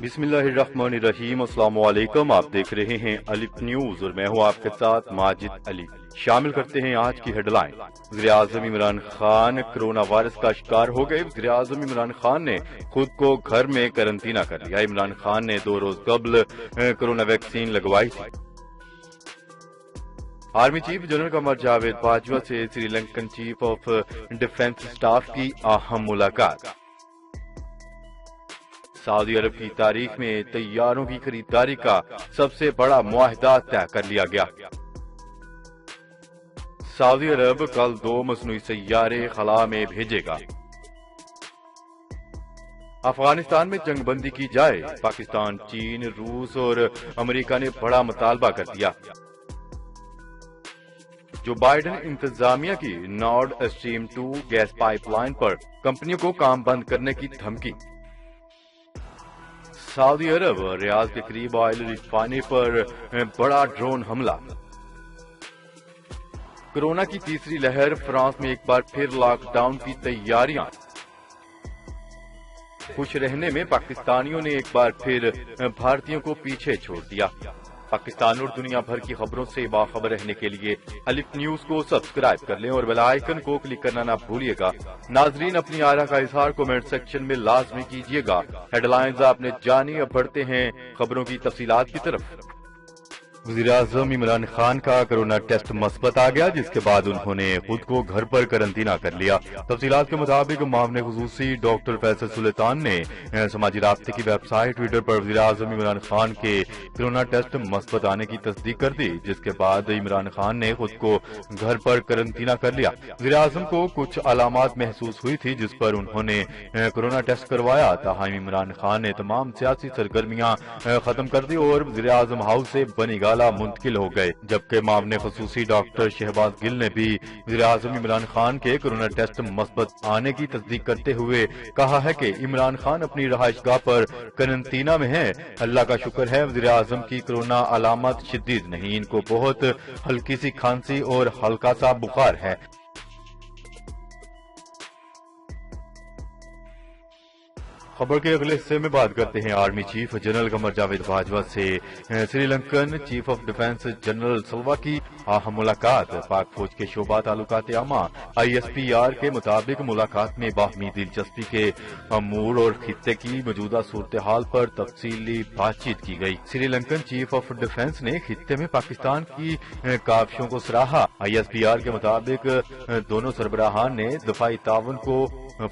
بسم اللہ الرحمن الرحیم۔ السلام علیکم، آپ دیکھ رہے ہیں الف نیوز اور میں ہوں آپ کے ساتھ ماجد علی۔ شامل کرتے ہیں آج کی ہیڈ لائن۔ وزیر اعظم عمران خان کرونا وائرس کا شکار ہو گئے۔ وزیر اعظم عمران خان نے خود کو گھر میں قرنطینہ کر لیا۔ عمران خان نے 2 روز قبل کرونا ویکسین لگوائی تھی۔ Army chief general Qamar Javed Bajwa سے Sri Lankan chief of defence staff کی اہم ملاقات۔ سعودی عرب کی تاریخ میں طیاروں کی خریداری کا سب سے بڑا معاہدہ طے کر لیا گیا۔ سعودی عرب کل 2 مصنوعی سیارے خلا میں بھیجے گا۔ افغانستان میں جنگ بندی کی جائے، پاکستان، چین، روس اور امریکہ نے بڑا مطالبہ کر دیا۔ جو بائیڈن انتظامیہ کی نارڈ اسٹریم 2 گیس پائپ لائن پر کمپنیوں کو کام بند کرنے کی دھمکی۔ سعودی عرب ریاض کے قریب آئل ریفائنری پر بڑا ڈرون حملہ۔ کورونا کی تیسری لہر، فرانس میں ایک بار پھر لاک ڈاؤن کی تیاریاں۔ خوش رہنے میں پاکستانیوں نے ایک بار پھر بھارتیوں کو پیچھے چھوڑ دیا۔ پاکستان اور دنیا بھر کی خبروں سے باخبر رہنے کے لیے الف نیوز کو سبسکرائب کر لیں اور بیل آئیکن کو کلک کرنا نہ بھولیے گا۔ ناظرین، اپنی آرا کا اظہار کمنٹ سیکشن میں لازمی کیجیے گا۔ ہیڈ لائنز آپ نے جانی، اب بڑھتے ہیں خبروں کی تفصیلات کی طرف۔ وزیر اعظم عمران خان کا کرونا ٹیسٹ مثبت آ گیا، جس کے بعد انہوں نے خود کو گھر پر قرنطینہ کر لیا۔ تفصیلات کے مطابق معاون خصوصی ڈاکٹر فیصل سلطان نے سماجی رابطے کی ویب سائٹ ٹویٹر پر وزیر اعظم عمران خان کے کرونا ٹیسٹ مثبت آنے کی تصدیق کر دی، جس کے بعد عمران خان نے خود کو گھر پر قرنطینہ کر لیا۔ وزیر اعظم کو کچھ علامات محسوس ہوئی تھی، جس پر انہوں نے کرونا ٹیسٹ کروایا۔ تاہم عمران خان نے تمام سیاسی سرگرمیاں ختم کر دی اور وزیر اعظم ہاؤس سے بنی گالا منتقل ہو گئے، جبکہ معاون خصوصی ڈاکٹر شہباز گل نے بھی وزیر اعظم عمران خان کے کرونا ٹیسٹ مثبت آنے کی تصدیق کرتے ہوئے کہا ہے کہ عمران خان اپنی رہائش گاہ پر قرنطینہ میں ہیں۔ اللہ کا شکر ہے، وزیر اعظم کی کرونا علامات شدید نہیں، ان کو بہت ہلکی سی کھانسی اور ہلکا سا بخار ہے۔ خبر کے اگلے حصے میں بات کرتے ہیں army chief general Qamar Javed Bajwa سے Sri Lankan chief of defence general Silva کی اہم ملاقات۔ پاک فوج کے شعبہ تعلقات عامہ ISPR کے مطابق ملاقات میں باہمی دلچسپی کے امور اور خطے کی موجودہ صورتحال پر تفصیلی بات چیت کی گئی۔ سری لنکن چیف آف ڈیفنس نے خطے میں پاکستان کی کاوشوں کو سراہا۔ ISPR کے مطابق دونوں سربراہان نے دفاعی تعاون کو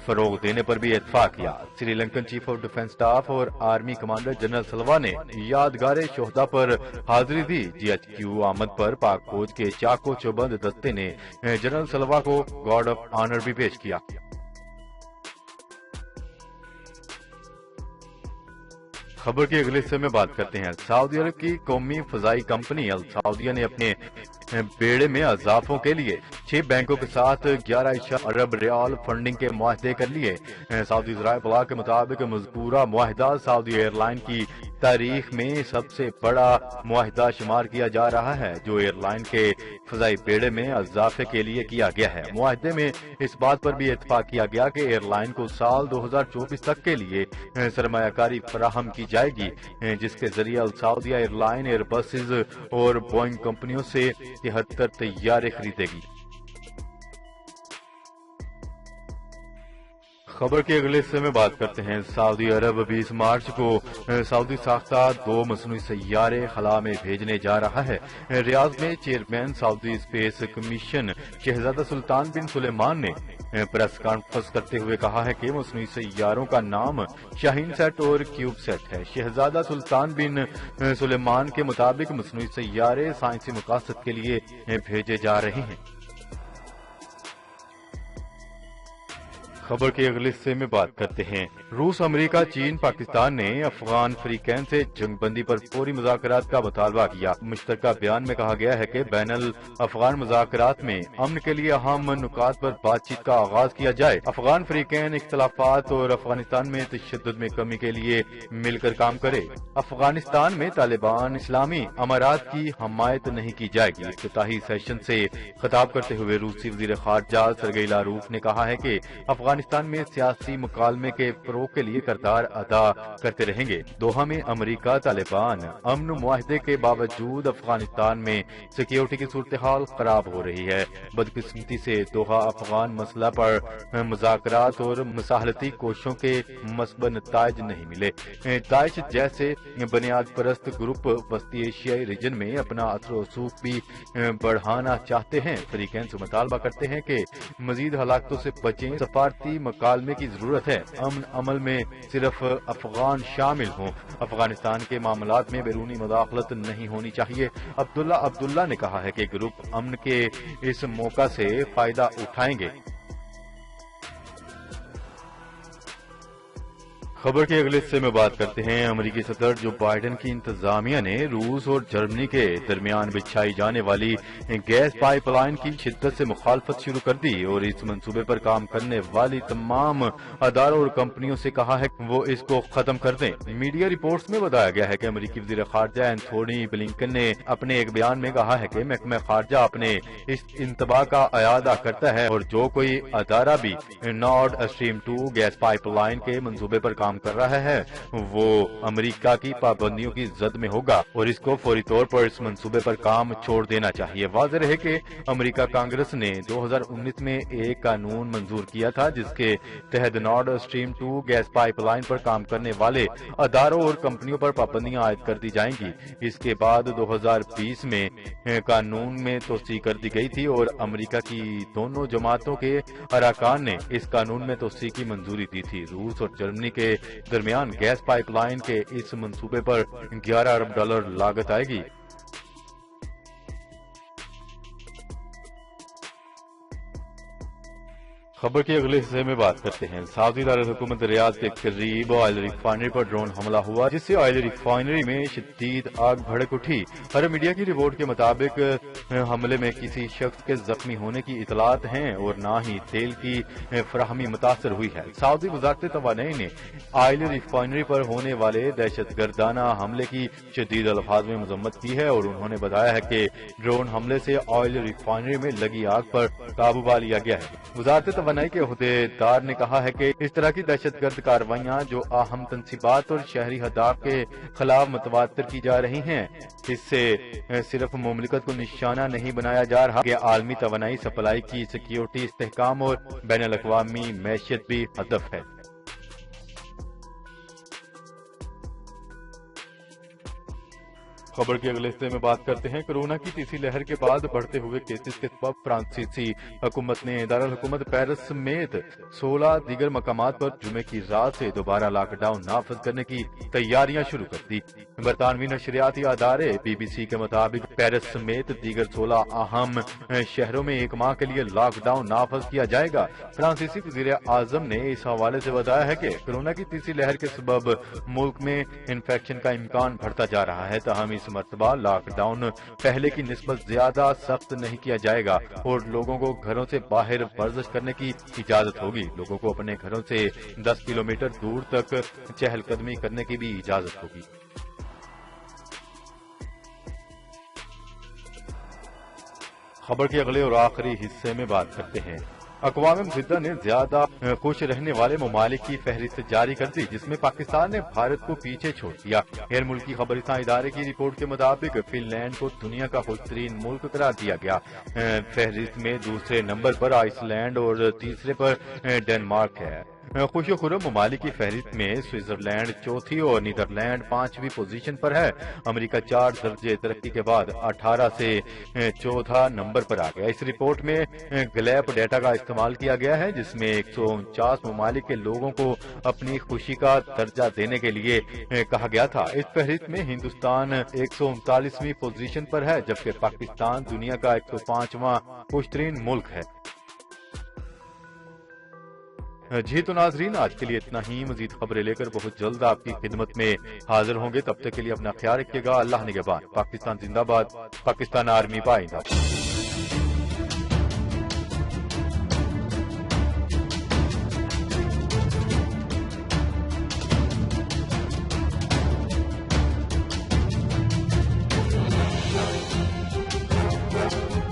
فروغ دینے پر بھی اتفاق کیا۔ Sri Lankan chief of defence staff اور آرمی کمانڈر جنرل سلوا نے یادگار شہداء پر حاضری دی۔ GHQ آمد پر پاک فوج کے چاق و چوبند دستے نے جنرل سلوا کو گارڈ آف آنر بھی پیش کیا۔ خبر کے اگلے حصے میں بات کرتے ہیں۔ سعودی عرب کی قومی فضائی کمپنی السعودیہ نے اپنے بیڑے میں اضافوں کے لیے 6 بینکوں کے ساتھ 11 ارب ریال فنڈنگ کے معاہدے کر لیے۔ سعودی ذرائع ابلاغ کے مطابق مذکورہ معاہدہ سعودی ایئر لائن کی تاریخ میں سب سے بڑا معاہدہ شمار کیا جا رہا ہے، جو ایئر لائن کے فضائی بیڑے میں اضافے کے لیے کیا گیا ہے۔ معاہدے میں اس بات پر بھی اتفاق کیا گیا کہ ایئر لائن کو سال 2024 تک کے لیے سرمایہ کاری فراہم کی جائے گی، جس کے ذریعے السعودیہ ایئر لائن ایئر بسز اور بوئنگ کمپنیوں سے 73 طیارے خریدے گی۔ خبر کے اگلے حصے میں بات کرتے ہیں۔ سعودی عرب 20 مارچ کو سعودی ساختہ 2 مصنوعی سیارے خلا میں بھیجنے جا رہا ہے۔ ریاض میں چیئرمین سعودی اسپیس کمیشن شہزادہ سلطان بن سلیمان نے پریس کانفرنس کرتے ہوئے کہا ہے کہ مصنوعی سیاروں کا نام شاہین سیٹ اور کیوب سیٹ ہے۔ شہزادہ سلطان بن سلیمان کے مطابق مصنوعی سیارے سائنسی مقاصد کے لیے بھیجے جا رہے ہیں۔ خبر کے اگلے حصے میں بات کرتے ہیں۔ روس، امریکہ، چین، پاکستان نے افغان فریقین سے جنگ بندی پر فوری مذاکرات کا مطالبہ کیا۔ مشترکہ بیان میں کہا گیا ہے کہ بین الافغان مذاکرات میں امن کے لیے اہم نکات پر بات چیت کا آغاز کیا جائے۔ افغان فریقین اختلافات اور افغانستان میں تشدد میں کمی کے لیے مل کر کام کرے۔ افغانستان میں طالبان اسلامی امارات کی حمایت نہیں کی جائے گی۔ افتتاحی سیشن سے خطاب کرتے ہوئے روسی وزیر خارجہ سرگئی لاروف نے کہا ہے کہ افغانستان افغانستان میں سیاسی مکالمے کے فروغ کے لیے کردار ادا کرتے رہیں گے۔ دوحہ میں امریکہ طالبان امن معاہدے کے باوجود افغانستان میں سیکیورٹی کی صورتحال خراب ہو رہی ہے۔ بدقسمتی سے دوحہ افغان مسئلہ پر مذاکرات اور مصالحتی کوششوں کے مثبت نتائج نہیں ملے۔ داعش جیسے بنیاد پرست گروپ وسطی ایشیائی ریجن میں اپنا اثر و رسوخ بھی بڑھانا چاہتے ہیں۔ فریقین سے مطالبہ کرتے ہیں کہ مزید ہلاکتوں سے بچیں۔ سفارتی مکالمے کی ضرورت ہے۔ امن عمل میں صرف افغان شامل ہوں۔ افغانستان کے معاملات میں بیرونی مداخلت نہیں ہونی چاہیے۔ عبداللہ نے کہا ہے کہ گروپ امن کے اس موقع سے فائدہ اٹھائیں گے۔ خبر کے اگلے حصے میں بات کرتے ہیں۔ امریکی صدر جو بائیڈن کی انتظامیہ نے روس اور جرمنی کے درمیان بچھائی جانے والی گیس پائپ لائن کی شدت سے مخالفت شروع کر دی اور اس منصوبے پر کام کرنے والی تمام اداروں اور کمپنیوں سے کہا ہے کہ وہ اس کو ختم کر دیں۔ میڈیا رپورٹس میں بتایا گیا ہے کہ امریکی وزیر خارجہ اینتھونی بلنکن نے اپنے ایک بیان میں کہا ہے کہ محکمہ خارجہ اپنے اس انتباہ کا اعادہ کرتا ہے اور جو کوئی ادارہ بھی نارڈ اسٹریم 2 گیس پائپ لائن کے منصوبے پر کام کر رہا ہے وہ امریکہ کی پابندیوں کی زد میں ہوگا اور اس کو فوری طور پر اس منصوبے پر کام چھوڑ دینا چاہیے۔ واضح رہے کہ امریکہ کانگریس نے 2019 میں ایک قانون منظور کیا تھا جس کے تحت نارڈ اسٹریم 2 گیس پائپ لائن پر کام کرنے والے اداروں اور کمپنیوں پر پابندیاں عائد کر دی جائیں گی۔ اس کے بعد 2020 میں قانون میں توسیع کر دی گئی تھی اور امریکہ کی دونوں جماعتوں کے اراکان نے اس قانون میں توسیع کی منظوری دی تھی۔ روس اور جرمنی کے درمیان گیس پائپ لائن کے اس منصوبے پر $11 ارب لاگت آئے گی۔ خبر کے اگلے حصے میں بات کرتے ہیں۔ سعودی دارالحکومت ریاض کے قریب آئل ریفائنری پر ڈرون حملہ ہوا جس سے آئل ریفائنری میں شدید آگ بھڑک اٹھی۔ عرب میڈیا کی رپورٹ کے مطابق حملے میں کسی شخص کے زخمی ہونے کی اطلاعات ہیں اور نہ ہی تیل کی فراہمی متاثر ہوئی ہے۔ سعودی وزارت توانائی نے آئل ریفائنری پر ہونے والے دہشت گردانہ حملے کی شدید الفاظ میں مذمت کی ہے اور انہوں نے بتایا ہے کہ ڈرون حملے سے آئل ریفائنری میں لگی آگ پر قابو پا لیا گیا ہے۔ وزارت توانائی کے عہدیدار نے کہا ہے کہ اس طرح کی دہشت گرد کارروائیاں جو اہم تنصیبات اور شہری اہداف کے خلاف متواتر کی جا رہی ہیں اس سے صرف مملکت کو نشانہ نہیں بنایا جا رہا کہ عالمی توانائی سپلائی کی سیکیورٹی استحکام اور بین الاقوامی معیشت بھی ہدف ہے۔ خبر کے اگلے حصے میں بات کرتے ہیں۔ کورونا کی تیسری لہر کے بعد بڑھتے ہوئے کیسز کے سبب فرانسیسی حکومت نے دارالحکومت پیرس سمیت 16 دیگر مقامات پر جمعے کی رات سے دوبارہ لاک ڈاؤن نافذ کرنے کی تیاریاں شروع کر دی۔ برطانوی نشریاتی ادارے BBC کے مطابق پیرس سمیت دیگر 16 اہم شہروں میں ایک ماہ کے لیے لاک ڈاؤن نافذ کیا جائے گا۔ فرانسیسی وزیر اعظم نے اس حوالے سے بتایا ہے کہ کورونا کی تیسری لہر کے سبب ملک میں انفیکشن کا امکان بڑھتا جا رہا ہے، تاہم اس مرتبہ لاک ڈاؤن پہلے کی نسبت زیادہ سخت نہیں کیا جائے گا اور لوگوں کو گھروں سے باہر ورزش کرنے کی اجازت ہوگی۔ لوگوں کو اپنے گھروں سے 10 کلومیٹر دور تک چہل قدمی کرنے کی بھی اجازت ہوگی۔ خبر کے اگلے اور آخری حصے میں بات کرتے ہیں۔ اقوام متحدہ نے زیادہ خوش رہنے والے ممالک کی فہرست جاری کر دی جس میں پاکستان نے بھارت کو پیچھے چھوڑ دیا۔ غیر ملکی خبرستان ادارے کی رپورٹ کے مطابق فن لینڈ کو دنیا کا خوش ترین ملک قرار دیا گیا۔ فہرست میں دوسرے نمبر پر آئس لینڈ اور تیسرے پر ڈنمارک ہے۔ خوش و خرم ممالک کی فہرست میں سوئٹزرلینڈ چوتھی اور نیدرلینڈ 5ویں پوزیشن پر ہے۔ امریکہ 4 درجے ترقی کے بعد 18 سے چوتھا نمبر پر آ گیا۔ اس رپورٹ میں گلیپ ڈیٹا کا استعمال کیا گیا ہے جس میں 149 ممالک کے لوگوں کو اپنی خوشی کا درجہ دینے کے لیے کہا گیا تھا۔ اس فہرست میں ہندوستان 139ویں پوزیشن پر ہے جبکہ پاکستان دنیا کا 105واں خوش ترین ملک ہے۔ جی تو ناظرین آج کے لیے اتنا ہی۔ مزید خبریں لے کر بہت جلد آپ کی خدمت میں حاضر ہوں گے، تب تک کے لیے اپنا خیال رکھیے گا۔ اللہ نگہبان۔ پاکستان زندہ باد، پاکستان آرمی پائندہ۔